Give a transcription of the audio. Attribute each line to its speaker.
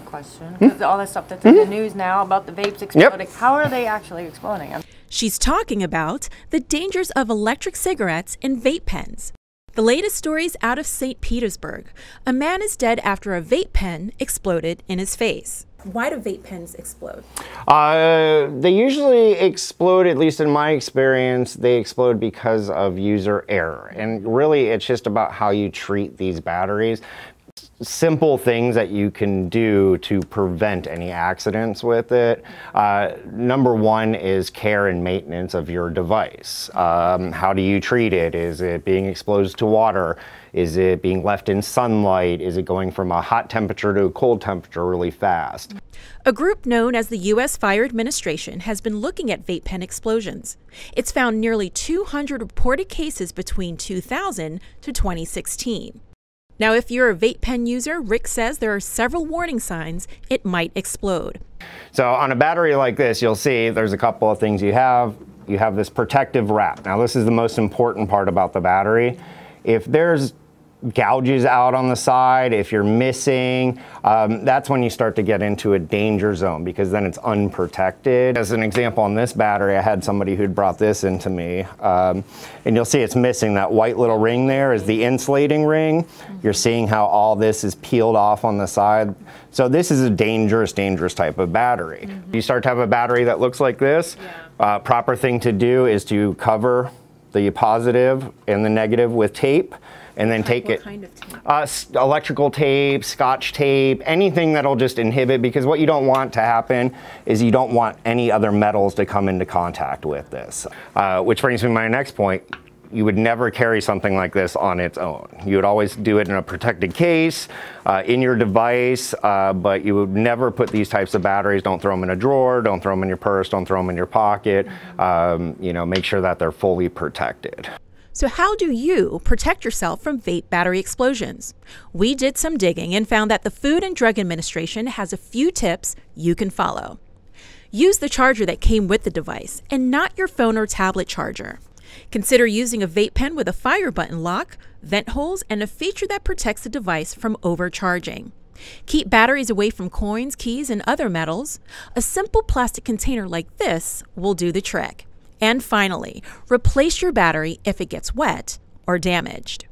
Speaker 1: question. Because all this stuff that's in the news now about the vapes exploding, how are they actually exploding?
Speaker 2: She's talking about the dangers of electric cigarettes and vape pens. The latest stories out of St. Petersburg. A man is dead after a vape pen exploded in his face. Why do vape pens explode?
Speaker 3: They usually explode, at least in my experience, they explode because of user error. And really, it's just about how you treat these batteries. Simple things that you can do to prevent any accidents with it. Number one is care and maintenance of your device. How do you treat it? Is it being exposed to water? Is it being left in sunlight? Is it going from a hot temperature to a cold temperature really fast?
Speaker 2: A group known as the U.S. Fire Administration has been looking at vape pen explosions. It's found nearly 200 reported cases between 2000 to 2016. Now, if you're a vape pen user, Rick says there are several warning signs it might explode.
Speaker 3: So on a battery like this, you'll see there's a couple of things you have. You have this protective wrap. Now, this is the most important part about the battery. If there's gouges out on the side, if you're missing, that's when you start to get into a danger zone, because then it's unprotected. As an example, on this battery, I had somebody who'd brought this into me, and you'll see it's missing. That white little ring there is the insulating ring. You're seeing how all this is peeled off on the side. So this is a dangerous type of battery. You start to have a battery that looks like this, proper thing to do is to cover the positive and the negative with tape, and then take it. What kind of tape? Electrical tape, scotch tape, anything that'll just inhibit, because what you don't want to happen is you don't want any other metals to come into contact with this. Which brings me to my next point. You would never carry something like this on its own. You would always do it in a protected case, in your device, but you would never put these types of batteries, don't throw them in a drawer, don't throw them in your purse, don't throw them in your pocket. You know, make sure that they're fully protected.
Speaker 2: So how do you protect yourself from vape battery explosions? We did some digging and found that the Food and Drug Administration has a few tips you can follow. Use the charger that came with the device and not your phone or tablet charger. Consider using a vape pen with a fire button lock, vent holes, and a feature that protects the device from overcharging. Keep batteries away from coins, keys, and other metals. A simple plastic container like this will do the trick. And finally, replace your battery if it gets wet or damaged.